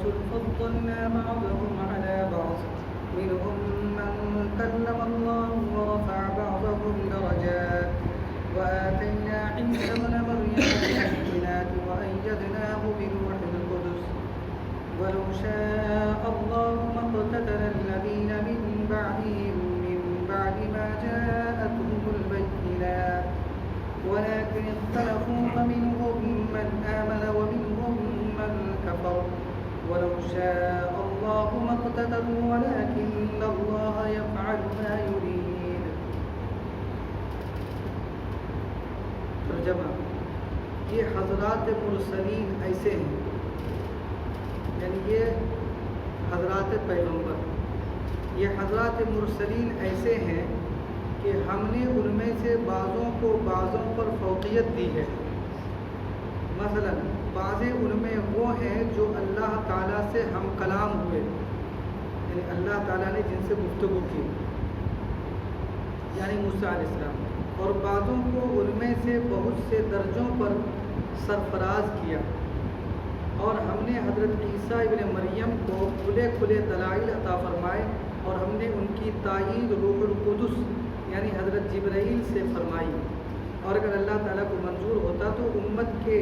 الرسل فضلنا بعضهم على بعض منهم من كلم الله ورفع بعضهم درجات وآتينا عيسى ابن مريم البينات وأيدناه بروح القدس ولو شاء الله ما اقتتل الذين من بعدهم من بعد ما جاءتهم البينات ولكن اختلفوا فمنهم من آمن ومنهم من كفر ولو شاء الله ما اقتتلوا ولكن الله يفعل ما يريد. ترجمہ: یہ حضرات مرسلین ایسے ہیں، یعنی یہ حضرات پیغمبر، یہ حضرات مرسلین ایسے ہیں کہ ہم نے ان میں سے بعضوں کو بعضوں پر فوقیت دی ہے. مثلا بعض ان میں وہ ہیں جو اللہ تعالیٰ سے ہم کلام ہوئے، یعنی اللہ تعالیٰ نے جن سے گفتگو کی، یعنی موسیٰ علیہ السلام، اور بعضوں کو ان میں سے بہت سے درجوں پر سرفراز کیا. اور ہم نے حضرت عیسیٰ ابن مریم کو کھلے کھلے دلائل عطا فرمائے، اور ہم نے ان کی تائید روح القدس یعنی حضرت جبرائیل سے فرمائی. اور اگر اللہ تعالیٰ کو منظور ہوتا تو امت کے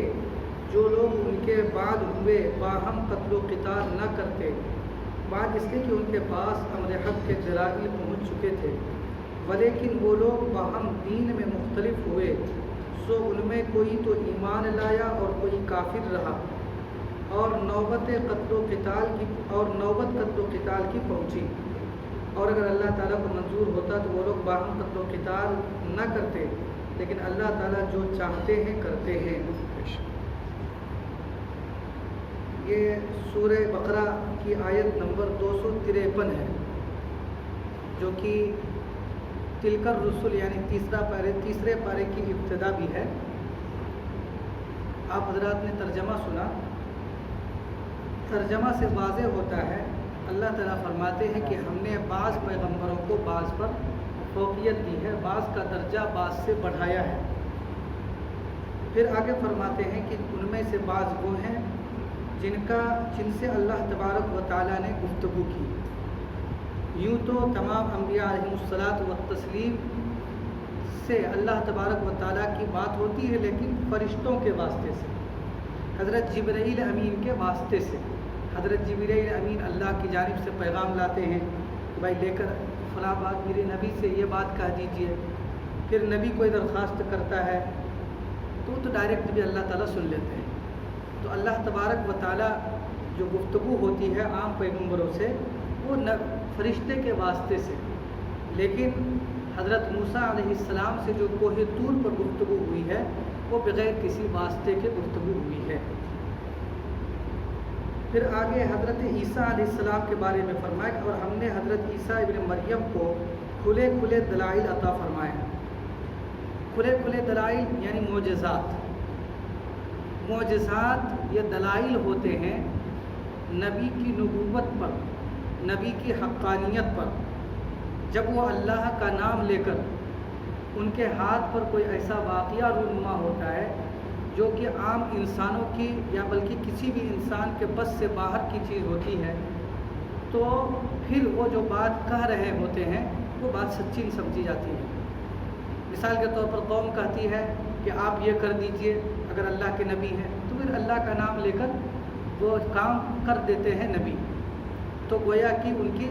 جو لوگ ان کے بعد ہوئے باہم قتل و قتال نہ کرتے، بعد اس لیے کہ ان کے پاس امر حق کے دلائل پہنچ چکے تھے، ولیکن وہ لوگ باہم دین میں مختلف ہوئے، سو ان میں کوئی تو ایمان لایا اور کوئی کافر رہا، اور نوبت قتل و قتال کی پہنچی. اور اگر اللہ تعالیٰ کو منظور ہوتا تو وہ لوگ باہم قتل و قتال نہ کرتے، لیکن اللہ تعالیٰ جو چاہتے ہیں کرتے ہیں. یہ سورہ بقرہ کی آیت نمبر 253 ہے، جو کہ تلک الرسل یعنی تیسرے پارے کی ابتدا بھی ہے. آپ حضرات نے ترجمہ سنا، ترجمہ سے واضح ہوتا ہے اللہ تعالیٰ فرماتے ہیں کہ ہم نے بعض پیغمبروں کو بعض پر فوقیت دی ہے، بعض کا درجہ بعض سے بڑھایا ہے. پھر آگے فرماتے ہیں کہ ان میں سے بعض وہ ہیں جن سے اللہ تبارک و تعالیٰ نے گفتگو کی. یوں تو تمام انبیاء علیہم الصلاۃ والتسلیم سے اللہ تبارک و تعالیٰ کی بات ہوتی ہے، لیکن فرشتوں کے واسطے سے، حضرت جبرائیل امین کے واسطے سے. حضرت جبرائیل امین اللہ کی جانب سے پیغام لاتے ہیں کہ بھائی لے کر فلاں بات میرے نبی سے یہ بات کہہ دیجئے. پھر نبی کوئی درخواست کرتا ہے تو ڈائریکٹ بھی اللہ تعالیٰ سن لیتے ہیں. تو اللہ تبارک و تعالیٰ جو گفتگو ہوتی ہے عام پیغمبروں سے وہ فرشتے کے واسطے سے، لیکن حضرت موسیٰ علیہ السلام سے جو کوہ طور پر گفتگو ہوئی ہے وہ بغیر کسی واسطے کے گفتگو ہوئی ہے. پھر آگے حضرت عیسیٰ علیہ السلام کے بارے میں فرمایا اور ہم نے حضرت عیسیٰ ابن مریم کو کھلے کھلے دلائل عطا فرمائے. کھلے کھلے دلائل یعنی معجزات. معجزات یہ دلائل ہوتے ہیں نبی کی نبوت پر، نبی کی حقانیت پر. جب وہ اللہ کا نام لے کر ان کے ہاتھ پر کوئی ایسا واقعہ رونما ہوتا ہے جو کہ عام انسانوں کی یا بلکہ کسی بھی انسان کے بس سے باہر کی چیز ہوتی ہے، تو پھر وہ جو بات کہہ رہے ہوتے ہیں وہ بات سچی سمجھی جاتی ہے. مثال کے طور پر قوم کہتی ہے کہ آپ یہ کر دیجئے اگر اللہ کے نبی ہیں، تو پھر اللہ کا نام لے کر وہ کام کر دیتے ہیں نبی، تو گویا کہ ان کی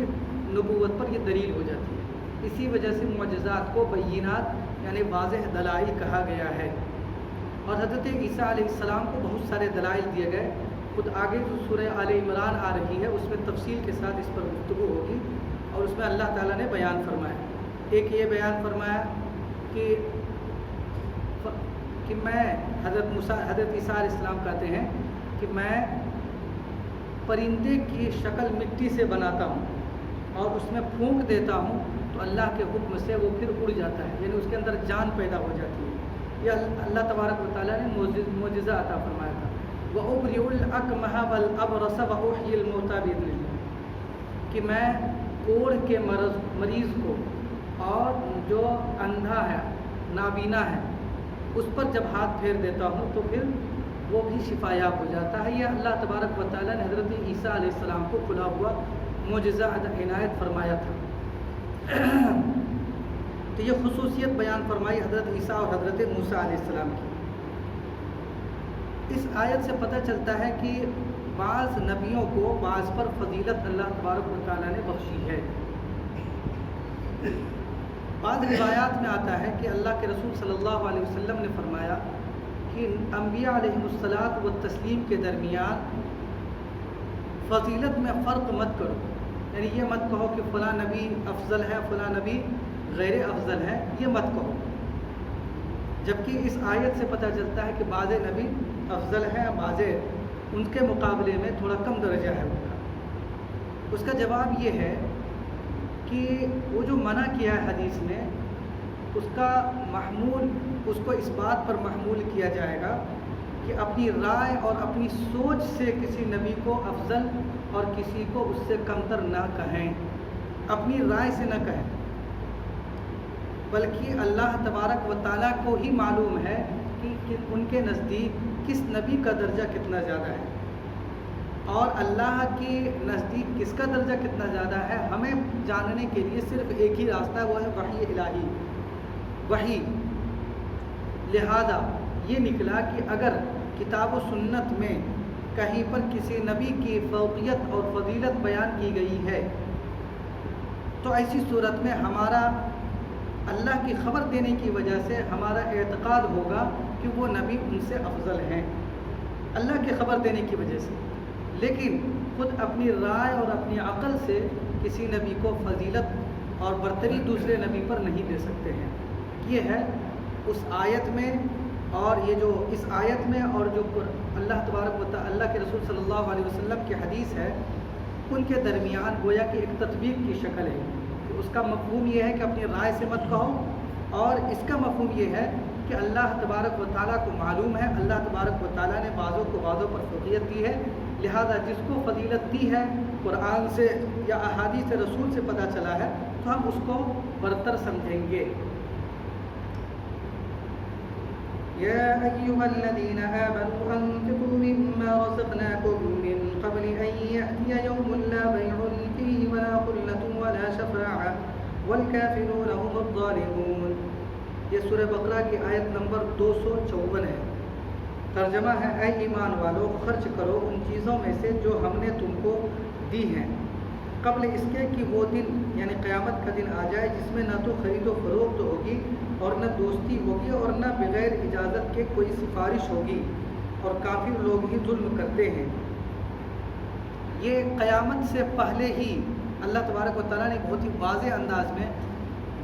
نبوت پر یہ دلیل ہو جاتی ہے. اسی وجہ سے معجزات کو بینات یعنی واضح دلائل کہا گیا ہے. اور حضرت عیسیٰ علیہ السلام کو بہت سارے دلائل دیے گئے. خود آگے جو سورہ آل عمران آ رہی ہے اس میں تفصیل کے ساتھ اس پر گفتگو ہوگی، اور اس میں اللہ تعالیٰ نے بیان فرمایا. ایک یہ بیان فرمایا کہ میں حضرت عیسیٰ علیہ السلام کہتے ہیں کہ میں پرندے کی شکل مٹی سے بناتا ہوں اور اس میں پھونک دیتا ہوں تو اللہ کے حکم سے وہ پھر اڑ جاتا ہے، یعنی اس کے اندر جان پیدا ہو جاتی ہے. یہ اللہ تبارک و تعالیٰ نے معجزہ عطا فرمایا تھا. وَأُبْرِئُ الْأَكْمَحَ وَالْأَبْرَصَ وَأُحْيِي الْمَوْتَىٰ بِإِذْنِ اللَّهِ، کہ میں کوڑ کے مریض کو اور جو اندھا ہے نابینا ہے اس پر جب ہاتھ پھیر دیتا ہوں تو پھر وہ بھی شفا یاب ہو جاتا ہے۔ یہ اللہ تبارک و تعالیٰ نے حضرت عیسیٰ علیہ السلام کو کھلا ہوا معجزہ عنایت فرمایا تھا۔ تو یہ خصوصیت بیان فرمائی حضرت عیسیٰ اور حضرت موسیٰ علیہ السلام کی۔ اس آیت سے پتہ چلتا ہے کہ بعض نبیوں کو بعض پر فضیلت اللہ تبارک و تعالیٰ نے بخشی ہے۔ بعض روایات میں آتا ہے کہ اللہ کے رسول صلی اللہ علیہ وسلم نے فرمایا کہ انبیاء علیہم الصلاۃ والتسلیم کے درمیان فضیلت میں فرق مت کرو، یعنی یہ مت کہو کہ فلاں نبی افضل ہے فلاں نبی غیر افضل ہے، یہ مت کہو، جبکہ اس آیت سے پتہ چلتا ہے کہ بعض نبی افضل ہے، بعض ان کے مقابلے میں تھوڑا کم درجہ ہے ان کا۔ اس کا جواب یہ ہے کہ وہ جو منع کیا ہے حدیث میں، اس کا محمول اس کو اس بات پر محمول کیا جائے گا کہ اپنی رائے اور اپنی سوچ سے کسی نبی کو افضل اور کسی کو اس سے کمتر نہ کہیں، اپنی رائے سے نہ کہیں، بلکہ اللہ تبارک و تعالیٰ کو ہی معلوم ہے کہ ان کے نزدیک کس نبی کا درجہ کتنا زیادہ ہے، اور اللہ کے نزدیک کس کا درجہ کتنا زیادہ ہے ہمیں جاننے کے لیے صرف ایک ہی راستہ ہے، وہ ہے وحی الہی، وحی۔ لہذا یہ نکلا کہ اگر کتاب و سنت میں کہیں پر کسی نبی کی فوقیت اور فضیلت بیان کی گئی ہے تو ایسی صورت میں ہمارا اللہ کی خبر دینے کی وجہ سے ہمارا اعتقاد ہوگا کہ وہ نبی ان سے افضل ہیں، اللہ کی خبر دینے کی وجہ سے، لیکن خود اپنی رائے اور اپنی عقل سے کسی نبی کو فضیلت اور برتری دوسرے نبی پر نہیں دے سکتے ہیں۔ یہ ہے اس آیت میں، اور یہ جو اس آیت میں اور جو اللہ تبارک و تعالیٰ اللہ کے رسول صلی اللہ علیہ وسلم کی حدیث ہے ان کے درمیان گویا کہ ایک تطبیق کی شکل ہے۔ اس کا مفہوم یہ ہے کہ اپنی رائے سے مت کہو، اور اس کا مفہوم یہ ہے کہ اللہ تبارک و تعالیٰ کو معلوم ہے، اللہ تبارک و تعالیٰ نے بعضوں کو بعضوں پر فضیلت دی ہے، لہذا جس کو فضیلت دی ہے قرآن سے یا احادیث رسول سے پتہ چلا ہے تو ہم اس کو برتر سمجھیں گے۔ يا أيها الذين آمنوا أنفقوا مما رزقناكم من قبل أن يأتي يوم لا بيع فيه ولا خلة ولا شفاعة والكافرون هم الظالمون۔ یہ سورہ بقرہ کی آیت نمبر 254 ہے۔ ترجمہ ہے، اے ایمان والو خرچ کرو ان چیزوں میں سے جو ہم نے تم کو دی ہیں، قبل اس کے کہ وہ دن یعنی قیامت کا دن آ جائے جس میں نہ تو خرید و فروخت ہوگی اور نہ دوستی ہوگی اور نہ بغیر اجازت کے کوئی سفارش ہوگی، اور کافر لوگ ہی ظلم کرتے ہیں۔ یہ قیامت سے پہلے ہی اللہ تبارک و تعالیٰ نے بہت ہی واضح انداز میں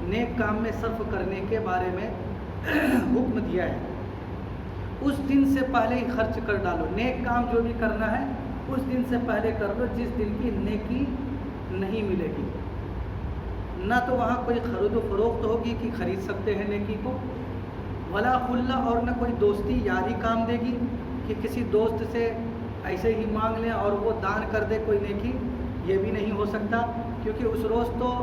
نیک کام میں صرف کرنے کے بارے میں حکم دیا ہے۔ اس دن سے پہلے ہی خرچ کر ڈالو، نیک کام جو بھی کرنا ہے اس دن سے پہلے کر لو جس دن کی نیکی نہیں ملے گی، نہ تو وہاں کوئی خرید و فروخت ہوگی کہ خرید سکتے ہیں نیکی کو، ولا خلہ، اور نہ کوئی دوستی یاری کام دے گی کہ کسی دوست سے ایسے ہی مانگ لیں اور وہ دان کر دے کوئی نیکی، یہ بھی نہیں ہو سکتا، کیونکہ اس روز تو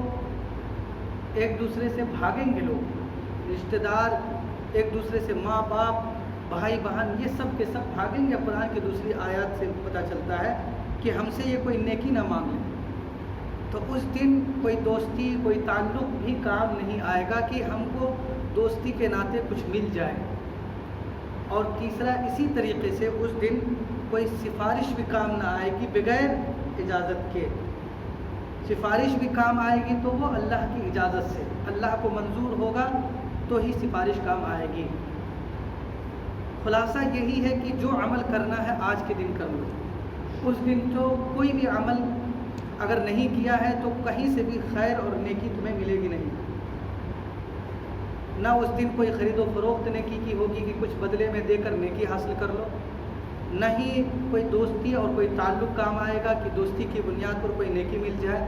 ایک دوسرے سے بھاگیں گے لوگ، رشتہ دار ایک دوسرے سے، ماں باپ بھائی بہن، یہ سب کے سب بھاگیں گے۔ قرآن کی دوسری آیات سے پتہ چلتا ہے کہ ہم سے یہ کوئی نیکی نہ مانگ لیں، تو اس دن کوئی دوستی کوئی تعلق بھی کام نہیں آئے گا کہ ہم کو دوستی کے ناطے کچھ مل جائے، اور تیسرا اسی طریقے سے اس دن کوئی سفارش بھی کام نہ آئے گی بغیر اجازت کے، سفارش بھی کام آئے گی تو وہ اللہ کی اجازت سے، اللہ کو منظور ہوگا تو ہی سفارش کام آئے گی۔ خلاصہ یہی ہے کہ جو عمل کرنا ہے آج کے دن کر لو، اس دن تو کوئی بھی عمل اگر نہیں کیا ہے تو کہیں سے بھی خیر اور نیکی تمہیں ملے گی نہیں، نہ اس دن کوئی خرید و فروخت نیکی کی ہوگی کہ کچھ بدلے میں دے کر نیکی حاصل کر لو، نہ ہی کوئی دوستی اور کوئی تعلق کام آئے گا کہ دوستی کی بنیاد پر کوئی نیکی مل جائے،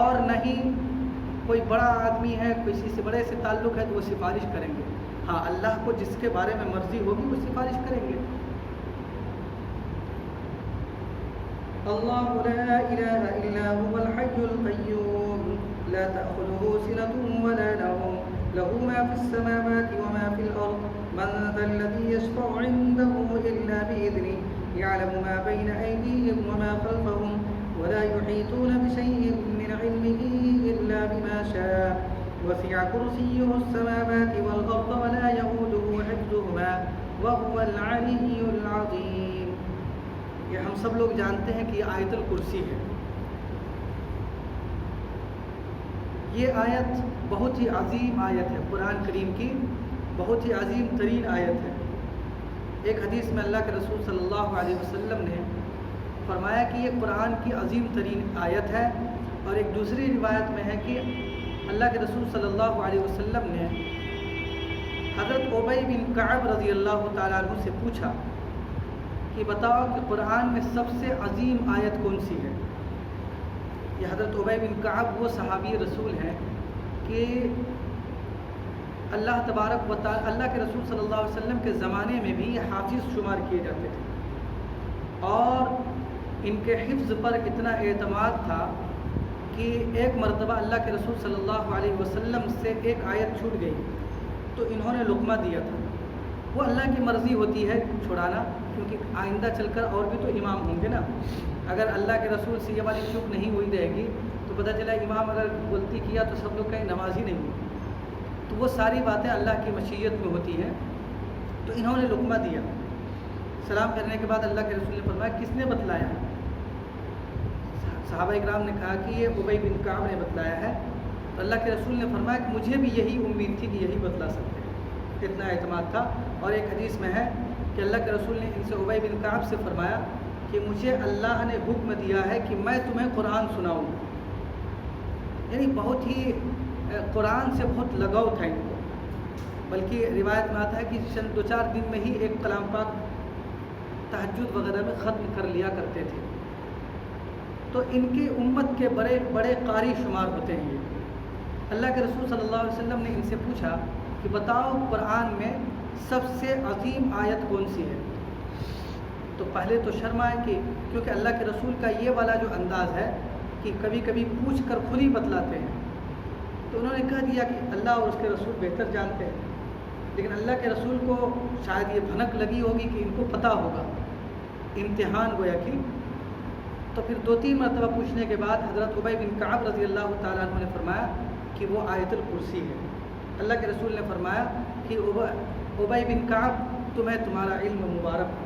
اور نہ ہی کوئی بڑا آدمی ہے کسی سے بڑے سے تعلق ہے تو وہ سفارش کریں گے، ہاں اللہ کو جس کے بارے میں مرضی ہوگی وہ سفارش کریں گے۔ اللہ لا الہ الا هو الحی القیوم لا تأخذه سنة ولا نوم له ما في السماوات وما في الأرض من ذا الذي يشفع عنده إلا بإذنه يعلم ما بين أيديهم وما خلفهم ولا يحيطون بشيء من علمه إلا بما شاء وسع كرسيه السماوات والأرض ولا يؤوده حفظهما وهو العلي العظيم. یہ ہم سب لوگ جانتے ہیں کہ یہ آیت الکرسی ہے. یہ آیت بہت ہی عظیم آیت ہے، قرآن کریم کی بہت ہی عظیم ترین آیت ہے. ایک حدیث میں اللہ کے رسول صلی اللہ علیہ وسلم نے فرمایا کہ یہ قرآن کی عظیم ترین آیت ہے، اور ایک دوسری روایت میں ہے کہ اللہ کے رسول صلی اللہ علیہ وسلم نے حضرت ابی بن کعب رضی اللہ تعالیٰ عنہ سے پوچھا کہ بتاؤ کہ قرآن میں سب سے عظیم آیت کون سی ہے. یہ حضرت ابی بن کعب وہ صحابی رسول ہیں کہ اللہ تبارک و تعالی اللہ کے رسول صلی اللہ علیہ وسلم کے زمانے میں بھی یہ حافظ شمار کیے جاتے تھے، اور ان کے حفظ پر اتنا اعتماد تھا کہ ایک مرتبہ اللہ کے رسول صلی اللہ علیہ وسلم سے ایک آیت چھوٹ گئی تو انہوں نے لقمہ دیا تھا. وہ اللہ کی مرضی ہوتی ہے چھڑانا، کیونکہ آئندہ چل کر اور بھی تو امام ہوں گے نا. اگر اللہ کے رسول سے یہ والی چوک نہیں ہوئی رہے گی تو پتہ چلا امام اگر غلطی کیا تو سب لوگ کہیں نماز ہی نہیں ہوئی. تو وہ ساری باتیں اللہ کی مشیت میں ہوتی ہیں. تو انہوں نے لقمہ دیا. سلام کرنے کے بعد اللہ کے رسول نے فرمایا کس نے بتلایا؟ صحابہ اکرام نے کہا کہ یہ ابی بن کعب نے بتلایا ہے. تو اللہ کے رسول نے فرمایا کہ مجھے بھی یہی امید تھی کہ یہی بتلا سکتے ہیں، اتنا اعتماد تھا. اور ایک حدیث میں ہے کہ اللہ کے رسول نے ان سے ابی بن کعب سے فرمایا کہ مجھے اللہ نے حکم دیا ہے کہ میں تمہیں قرآن سناؤں. یعنی بہت ہی قرآن سے بہت لگاؤ تھا ان کو، بلکہ روایت میں آتا ہے کہ چند دو چار دن میں ہی ایک کلام پاک تہجد وغیرہ میں ختم کر لیا کرتے تھے. تو ان کی امت کے بڑے بڑے قاری شمار ہوتے ہیں یہ. اللہ کے رسول صلی اللہ علیہ وسلم نے ان سے پوچھا کہ بتاؤ قرآن میں سب سے عظیم آیت کون سی ہے؟ تو پہلے تو شرم آئے کہ کیونکہ اللہ کے رسول کا یہ والا جو انداز ہے کہ کبھی کبھی پوچھ کر خود ہی بتلاتے ہیں. تو انہوں نے کہہ دیا کہ اللہ اور اس کے رسول بہتر جانتے ہیں. لیکن اللہ کے رسول کو شاید یہ بھنک لگی ہوگی کہ ان کو پتہ ہوگا، امتحان گویا کہ. تو پھر دو تین مرتبہ پوچھنے کے بعد حضرت ابی بن کعب رضی اللہ تعالیٰ عنہ نے فرمایا کہ وہ آیت الکرسی ہے. اللہ کے رسول نے فرمایا کہ ابی بن کعب تمہیں تمہارا علم مبارک ہو،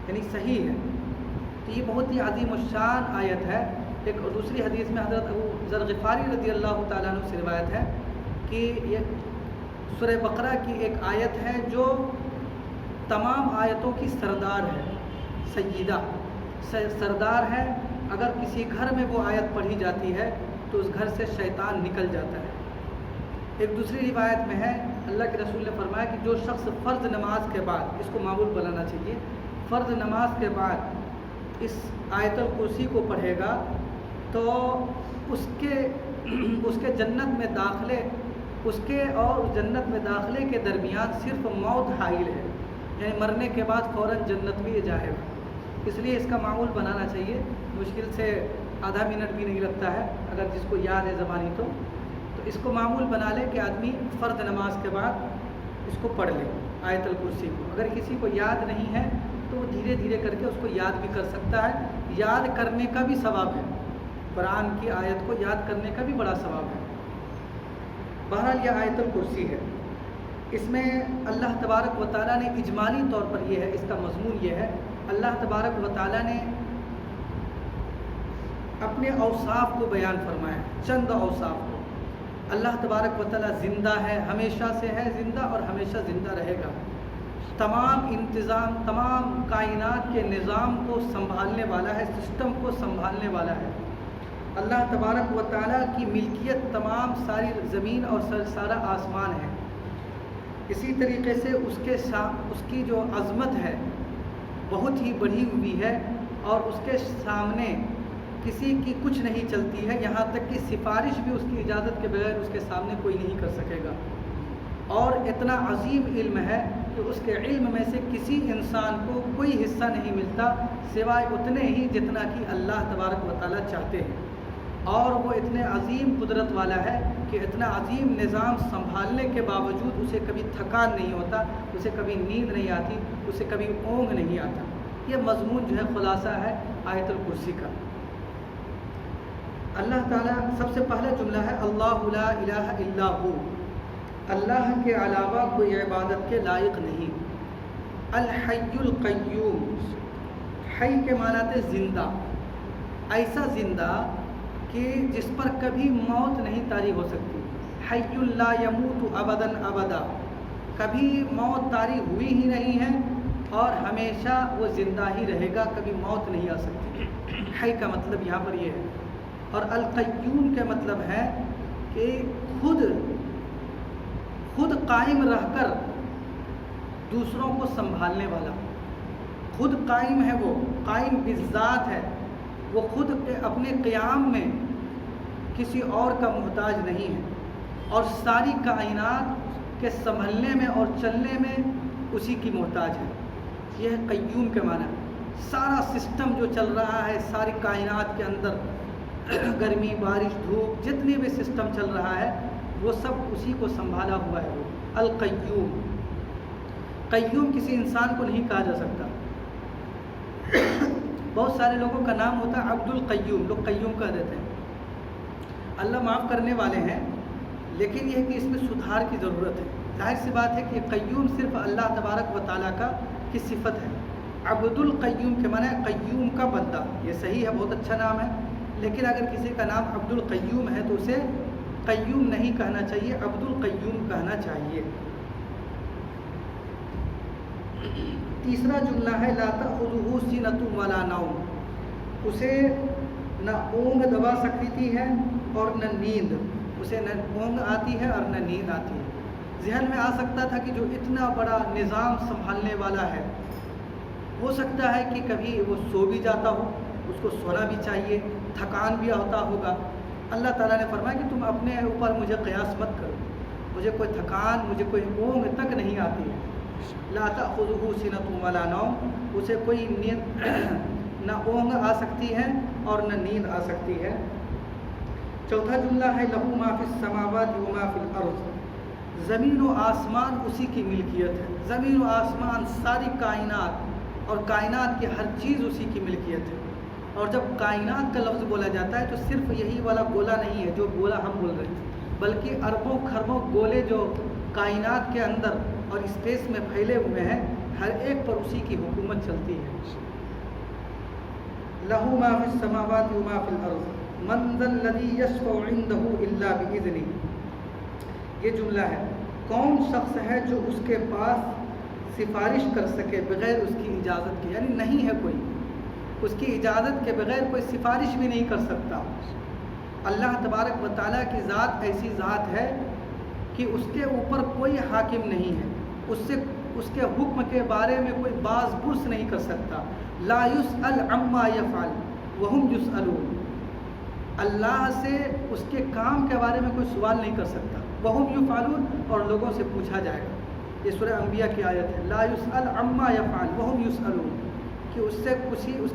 یعنی صحیح ہے. تو یہ بہت ہی عظیم الشان آیت ہے. ایک دوسری حدیث میں حضرت ابو ذر غفاری رضی اللہ تعالیٰ عنہ سے روایت ہے کہ یہ سورہ بقرہ کی ایک آیت ہے جو تمام آیتوں کی سردار ہے، سیدہ سردار ہے. اگر کسی گھر میں وہ آیت پڑھی جاتی ہے تو اس گھر سے شیطان نکل جاتا ہے. ایک دوسری روایت میں ہے اللہ کے رسول نے فرمایا کہ جو شخص فرض نماز کے بعد، اس کو معمول بنانا چاہیے، فرض نماز کے بعد اس آیت الکرسی کو پڑھے گا تو اس کے جنت میں داخلے، اس کے اور جنت میں داخلے کے درمیان صرف موت حائل ہے، یعنی مرنے کے بعد فوراً جنت میں یہ جائے گا. اس لیے اس کا معمول بنانا چاہیے. مشکل سے آدھا منٹ بھی نہیں لگتا ہے اگر جس کو یاد ہے زبانی تو اس کو معمول بنا لے کہ آدمی فرض نماز کے بعد اس کو پڑھ لے آیت الکرسی کو. اگر کسی کو یاد نہیں ہے تو وہ دھیرے دھیرے کر کے اس کو یاد بھی کر سکتا ہے. یاد کرنے کا بھی ثواب ہے، قرآن کی آیت کو یاد کرنے کا بھی بڑا ثواب ہے. بہرحال یہ آیت الکرسی ہے. اس میں اللہ تبارک و تعالیٰ نے اجمالی طور پر یہ ہے، اس کا مضمون یہ ہے، اللہ تبارک و تعالیٰ نے اپنے اوصاف کو بیان فرمایا، چند اوصاف کو. اللہ تبارک و تعالیٰ زندہ ہے، ہمیشہ سے ہے زندہ اور ہمیشہ زندہ رہے گا. تمام انتظام، تمام کائنات کے نظام کو سنبھالنے والا ہے، سسٹم کو سنبھالنے والا ہے. اللہ تبارک و تعالیٰ کی ملکیت تمام ساری زمین اور سارا آسمان ہے. اسی طریقے سے اس کی جو عظمت ہے بہت ہی بڑھی ہوئی ہے، اور اس کے سامنے کسی کی کچھ نہیں چلتی ہے. یہاں تک کہ سفارش بھی اس کی اجازت کے بغیر اس کے سامنے کوئی نہیں کر سکے گا. اور اتنا عظیم علم ہے کہ اس کے علم میں سے کسی انسان کو کوئی حصہ نہیں ملتا سوائے اتنے ہی جتنا کہ اللہ تبارک و تعالیٰ چاہتے ہیں. اور وہ اتنے عظیم قدرت والا ہے کہ اتنا عظیم نظام سنبھالنے کے باوجود اسے کبھی تھکان نہیں ہوتا، اسے کبھی نیند نہیں آتی، اسے کبھی اونگ نہیں آتا۔ یہ مضمون جو ہے خلاصہ ہے آیت الکرسی کا۔ اللہ تعالیٰ سب سے پہلا جملہ ہے اللہ لا الہ الا ہو، اللہ کے علاوہ کوئی عبادت کے لائق نہیں۔ الحی القیوم، حی کے معنی ہے زندہ، ایسا زندہ کہ جس پر کبھی موت نہیں طاری ہو سکتی۔ حی لا یموت ابدا ابدا، کبھی موت طاری ہوئی ہی نہیں ہے اور ہمیشہ وہ زندہ ہی رہے گا، کبھی موت نہیں آ سکتی۔ حی کا مطلب یہاں پر یہ ہے، اور القیوم کا مطلب ہے کہ خود قائم رہ کر دوسروں کو سنبھالنے والا، خود قائم ہے، وہ قائم بالذات ہے، وہ خود اپنے قیام میں کسی اور کا محتاج نہیں ہے، اور ساری کائنات کے سنبھلنے میں اور چلنے میں اسی کی محتاج ہے۔ یہ ہے قیوم کے معنی۔ سارا سسٹم جو چل رہا ہے ساری کائنات کے اندر، گرمی بارش دھوپ جتنی بھی سسٹم چل رہا ہے وہ سب اسی کو سنبھالا ہوا ہے۔ وہ القیوم، قیوم کسی انسان کو نہیں کہا جا سکتا۔ بہت سارے لوگوں کا نام ہوتا ہے عبد القیوم، لوگ قیوم کہہ دیتے ہیں۔ اللہ معاف کرنے والے ہیں، لیکن یہ ہے کہ اس میں سدھار کی ضرورت ہے۔ ظاہر سی بات ہے کہ قیوم صرف اللہ تبارک و تعالیٰ کی صفت ہے۔ عبد القیوم کے معنی قیوم کا بندہ، یہ صحیح ہے، بہت اچھا نام ہے، لیکن اگر کسی کا نام عبد القیوم ہے تو اسے قیوم نہیں کہنا چاہیے، عبد القیوم کہنا چاہیے۔ تیسرا جملہ ہے لا تأخذہ سنۃ ولا نوم، اسے نہ اونگ دبا سکتی ہے اور نہ نیند، اسے نہ اونگ آتی ہے اور نہ نیند آتی ہے۔ ذہن میں آ سکتا تھا کہ جو اتنا بڑا نظام سنبھالنے والا ہے، ہو سکتا ہے کہ کبھی وہ سو بھی جاتا ہو، اس کو سونا بھی چاہیے، تھکان بھی ہوتا ہوگا۔ اللہ تعالیٰ نے فرمایا کہ تم اپنے اوپر مجھے قیاس مت کرو، مجھے کوئی تھکان، مجھے کوئی اونگ تک نہیں آتی ہے۔ لا تأخذہ سنۃ ولا نوم، اسے کوئی نیند نہ اونگ آ سکتی ہے اور نہ نیند آ سکتی ہے۔ چوتھا جملہ ہے لہ ما فی السماوات و ما فی الارض، زمین و آسمان اسی کی ملکیت ہے۔ زمین و آسمان، ساری کائنات اور کائنات کی ہر چیز اسی کی ملکیت ہے۔ اور جب کائنات کا لفظ بولا جاتا ہے تو صرف یہی والا گولا نہیں ہے جو گولا ہم بول رہے ہیں، بلکہ اربوں خربوں گولے جو کائنات کے اندر اور اسپیس میں پھیلے ہوئے ہیں، ہر ایک پر اسی کی حکومت چلتی ہے۔ لہ ما فی السماوات و ما فی الارض من ذا الذی یشفع عندہ الا بإذنہ، یہ جملہ ہے کون شخص ہے جو اس کے پاس سفارش کر سکے بغیر اس کی اجازت کے، یعنی نہیں ہے کوئی، اس کی اجازت کے بغیر کوئی سفارش بھی نہیں کر سکتا۔ اللہ تبارک و تعالیٰ کی ذات ایسی ذات ہے کہ اس کے اوپر کوئی حاکم نہیں ہے، اس کے حکم کے بارے میں کوئی باز پرس نہیں کر سکتا۔ لا یسأل عما یفعل وہم یسألون، اللہ سے اس کے کام کے بارے میں کوئی سوال نہیں کر سکتا۔ وہم یفعلون، اور لوگوں سے پوچھا جائے گا۔ یہ سورہ انبیاء کی آیت ہے، لا یسأل عما یفعل وہم یسألون، کہ اس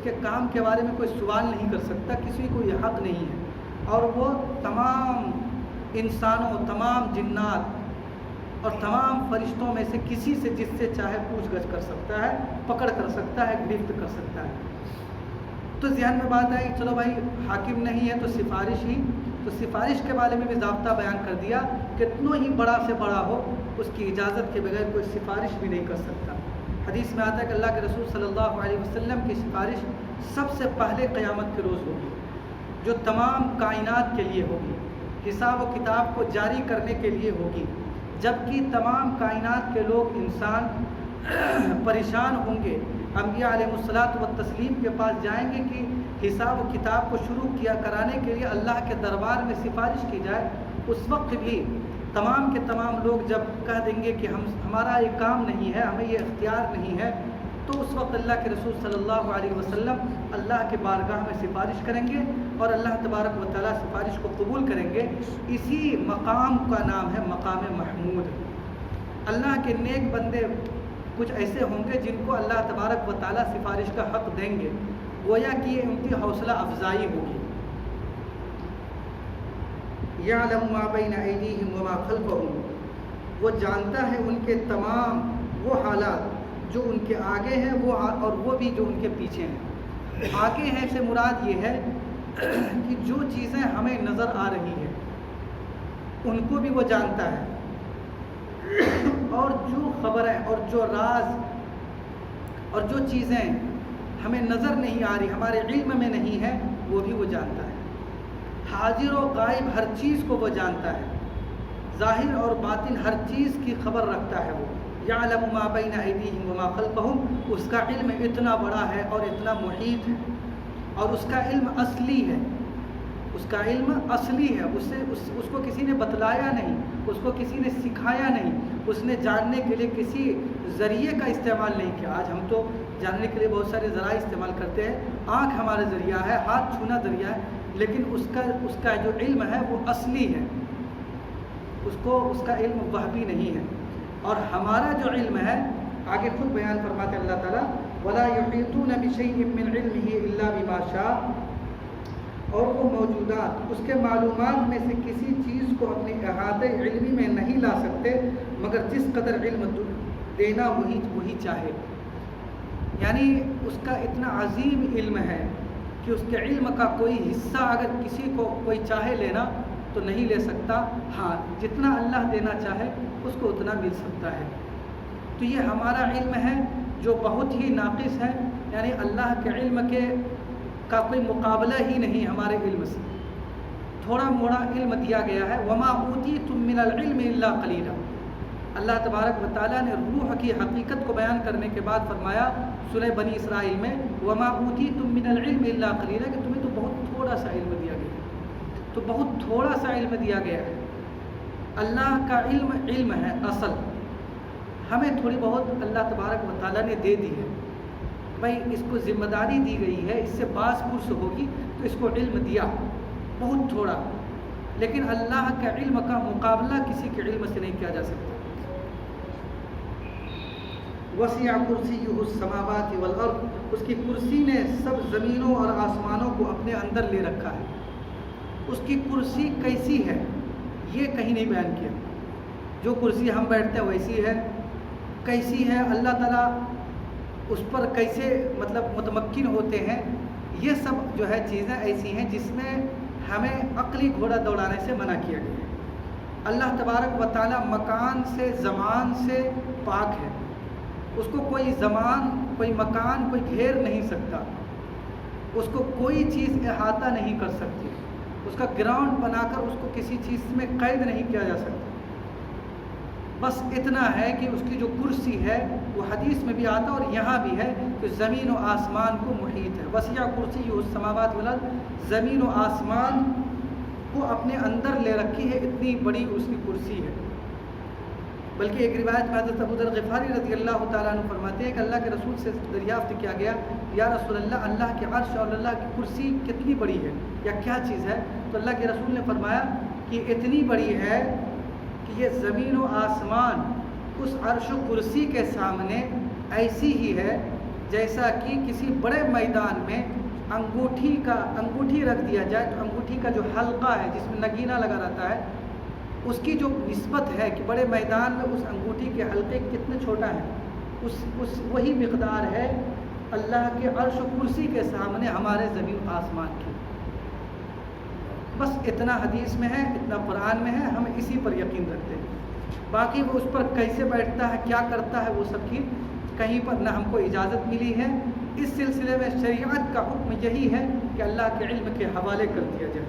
کے کام کے بارے میں کوئی سوال نہیں کر سکتا، کسی کو یہ حق نہیں ہے۔ اور وہ تمام انسانوں، تمام جنات اور تمام فرشتوں میں سے کسی سے جس سے چاہے پوچھ گچھ کر سکتا ہے، پکڑ کر سکتا ہے، گرفت کر سکتا ہے۔ تو ذہن میں بات آئی، چلو بھائی حاکم نہیں ہے تو سفارش ہی، تو سفارش کے بارے میں بھی ضابطہ بیان کر دیا، کتنوں ہی بڑا سے بڑا ہو اس کی اجازت کے بغیر کوئی سفارش بھی نہیں کر سکتا۔ حدیث میں آتا ہے کہ اللہ کے رسول صلی اللہ علیہ وسلم کی سفارش سب سے پہلے قیامت کے روز ہوگی، جو تمام کائنات کے لیے ہوگی، حساب و کتاب کو جاری کرنے کے لیے ہوگی، جبکہ تمام کائنات کے لوگ انسان پریشان ہوں گے، انبیاء علیہ الصلاۃ والتسلیم کے پاس جائیں گے کہ حساب و کتاب کو شروع کیا کرانے کے لیے اللہ کے دربار میں سفارش کی جائے۔ اس وقت بھی تمام کے تمام لوگ جب کہہ دیں گے کہ ہمارا یہ کام نہیں ہے، ہمیں یہ اختیار نہیں ہے، تو اس وقت اللہ کے رسول صلی اللہ علیہ وسلم اللہ کے بارگاہ میں سفارش کریں گے اور اللہ تبارک و تعالیٰ سفارش کو قبول کریں گے۔ اسی مقام کا نام ہے مقام محمود۔ اللہ کے نیک بندے کچھ ایسے ہوں گے جن کو اللہ تبارک و تعالیٰ سفارش کا حق دیں گے، گویا کہ یہ ان کی حوصلہ افزائی ہوگی۔ یعلم ما بین ایدیہم وما خلفہم، وہ جانتا ہے ان کے تمام وہ حالات جو ان کے آگے ہیں اور وہ بھی جو ان کے پیچھے ہیں۔ آگے ہیں سے مراد یہ ہے کہ جو چیزیں ہمیں نظر آ رہی ہیں ان کو بھی وہ جانتا ہے، اور جو خبریں اور جو راز اور جو چیزیں ہمیں نظر نہیں آ رہی، ہمارے علم میں نہیں ہے، وہ بھی وہ جانتا ہے۔ حاضر و غائب ہر چیز کو وہ جانتا ہے، ظاہر اور باطن ہر چیز کی خبر رکھتا ہے وہ۔ یعلم ما بین ایدیہم وما خلفہم، اس کا علم اتنا بڑا ہے اور اتنا محیط ہے، اور اس کا علم اصلی ہے، اس کا علم اصلی ہے، اس کو کسی نے بتلایا نہیں، اس کو کسی نے سکھایا نہیں، اس نے جاننے کے لیے کسی ذریعے کا استعمال نہیں کیا۔ آج ہم تو جاننے کے لیے بہت سارے ذرائع استعمال کرتے ہیں، آنکھ ہمارے ذریعہ ہے، ہاتھ چھونا ذریعہ ہے، لیکن اس کا جو علم ہے وہ اصلی ہے، اس کا علم وہبی نہیں ہے۔ اور ہمارا جو علم ہے، آگے خود بیان فرماتے اللہ تعالیٰ وَلَا يُحِيطُونَ بِشَيْءٍ مِّنْ عِلْمِهِ إِلَّا بِمَا شَاءَ، اور وہ موجودات اس کے معلومات میں سے کسی چیز کو اپنے احاطے علمی میں نہیں لا سکتے مگر جس قدر علم دینا وہی چاہے۔ یعنی اس کا اتنا عظیم علم ہے کہ اس کے علم کا کوئی حصہ اگر کسی کو کوئی چاہے لینا تو نہیں لے سکتا، ہاں جتنا اللہ دینا چاہے اس کو اتنا مل سکتا ہے۔ تو یہ ہمارا علم ہے جو بہت ہی ناقص ہے، یعنی اللہ کے علم کا کوئی مقابلہ ہی نہیں ہمارے علم سے، تھوڑا موڑا علم دیا گیا ہے۔ وما اوتیتم من العلم الا قلیلا، اللہ تبارک و تعالیٰ نے روح کی حقیقت کو بیان کرنے کے بعد فرمایا سورہ بنی اسرائیل میں وما اوتیتم من العلم الا قلیلا، کہ تمہیں تو بہت تھوڑا سا علم دیا گیا ہے، تو بہت تھوڑا سا علم دیا گیا ہے۔ اللہ کا علم ہے اصل، ہمیں تھوڑی بہت اللہ تبارک و تعالیٰ نے دے دی ہے، بھائی اس کو ذمہ داری دی گئی ہے، اس سے باز پرس ہوگی تو اس کو علم دیا بہت تھوڑا، لیکن اللہ کے علم کا مقابلہ کسی کے علم سے نہیں کیا جا سکتا۔ وسع کرسیہ السماوات والارض، اس کی کرسی نے سب زمینوں اور آسمانوں کو اپنے اندر لے رکھا ہے۔ اس کی کرسی کیسی ہے یہ کہیں نہیں بیان کیا، جو کرسی ہم بیٹھتے ہیں ویسی ہے، کیسی ہے اللہ تعالیٰ اس پر کیسے متمکن ہوتے ہیں، یہ سب جو ہے چیزیں ایسی ہیں جس میں ہمیں عقلی گھوڑا دوڑانے سے منع کیا گیا ہے۔ اللہ تبارک و تعالیٰ مکان سے زمان سے پاک ہے، اس کو کوئی زمان کوئی مکان کوئی گھیر نہیں سکتا، اس کو کوئی چیز احاطہ نہیں کر سکتی، اس کا گراؤنڈ بنا کر اس کو کسی چیز میں قید نہیں کیا جا سکتا۔ بس اتنا ہے کہ اس کی جو کرسی ہے وہ حدیث میں بھی آتا ہے اور یہاں بھی ہے کہ زمین و آسمان کو محیط ہے۔ وسیع کرسیہ السماوات والارض، زمین و آسمان کو اپنے اندر لے رکھی ہے، اتنی بڑی اس کی کرسی ہے۔ بلکہ ایک روایت میں حضرت ابو ذر غفاری رضی اللہ تعالیٰ عنہ فرماتے ہیں کہ اللہ کے رسول سے دریافت کیا گیا یا رسول اللہ، اللہ کے عرش اور اللہ کی کرسی کتنی بڑی ہے یا کیا چیز ہے؟ تو اللہ کے رسول نے فرمایا کہ اتنی بڑی ہے کہ یہ زمین و آسمان اس عرش و کرسی کے سامنے ایسی ہی ہے جیسا کہ کسی بڑے میدان میں انگوٹھی رکھ دیا جائے تو انگوٹھی کا جو حلقہ ہے جس میں نگینہ لگا رہتا ہے، اس کی جو نسبت ہے کہ بڑے میدان میں اس انگوٹھی کے حلقے کتنے چھوٹا ہے، وہی مقدار ہے اللہ کے عرش و کرسی کے سامنے ہمارے زمین و آسمان کی۔ بس اتنا حدیث میں ہے، اتنا قرآن میں ہے، ہم اسی پر یقین رکھتے ہیں۔ باقی وہ اس پر کیسے بیٹھتا ہے، کیا کرتا ہے، وہ سب کی کہیں پر نہ ہم کو اجازت ملی ہے۔ اس سلسلے میں شریعت کا حکم یہی ہے کہ اللہ کے علم کے حوالے کر دیا جائے،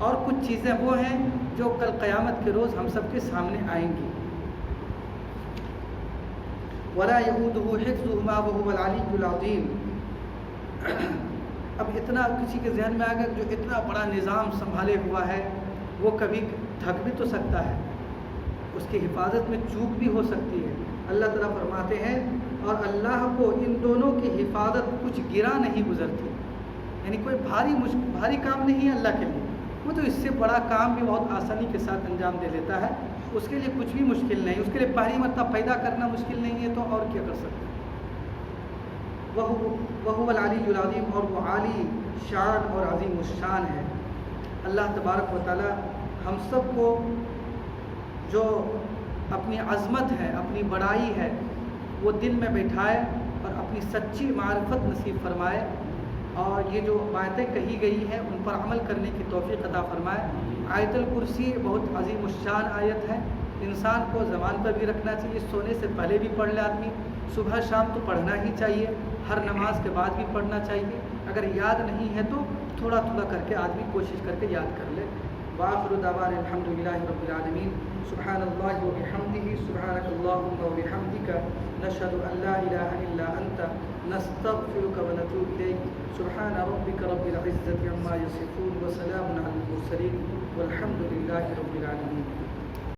اور کچھ چیزیں وہ ہیں جو کل قیامت کے روز ہم سب کے سامنے آئیں گی۔ وَلَا يَئُودُهُ حِفْظُهُمَا وَهُوَ الْعَلِيُّ الْعَظِيمُ۔ اب اتنا کسی کے ذہن میں آ گیا جو اتنا بڑا نظام سنبھالے ہوا ہے وہ کبھی تھک بھی تو سکتا ہے، اس کی حفاظت میں چوک بھی ہو سکتی ہے۔ اللہ تعالیٰ فرماتے ہیں اور اللہ کو ان دونوں کی حفاظت کچھ گرا نہیں گزرتی، یعنی کوئی بھاری کام نہیں ہے اللہ کے لیے، وہ تو اس سے بڑا کام بھی بہت آسانی کے ساتھ انجام دے لیتا ہے، اس کے لیے کچھ بھی مشکل نہیں، اس کے لیے پہلی مرتبہ پیدا کرنا مشکل نہیں ہے تو اور کیا کر سکتے ہیں۔ وَهُوَ الْعَلِيُّ الْعَظِيمُ، اور وہ عالی شان اور عظیم الشان ہے۔ اللہ تبارک و تعالیٰ ہم سب کو جو اپنی عظمت ہے، اپنی بڑائی ہے، وہ دل میں بٹھائے اور اپنی سچی معرفت نصیب فرمائے، اور یہ جو باتیں کہی گئی ہیں ان پر عمل کرنے کی توفیق عطا فرمائے۔ آیت الکرسی بہت عظیم الشان آیت ہے، انسان کو زبان پر بھی رکھنا چاہیے، سونے سے پہلے بھی پڑھ لے آدمی، صبح شام تو پڑھنا ہی چاہیے، ہر نماز کے بعد بھی پڑھنا چاہیے، اگر یاد نہیں ہے تو تھوڑا تھوڑا کر کے آدمی کوشش کر کے یاد کر لے۔ وآخر دعوانا الحمدللہ رب العالمین۔ سبحان اللہ وبحمدہ، سبحانک اللہم وبحمدک، نشہد ان لا الہ الا انت، نستغفرک ونتوب الیک۔ سبحان ربک رب العزة عما یصفون، وسلام علی المرسلین، والحمد للہ رب العالمین۔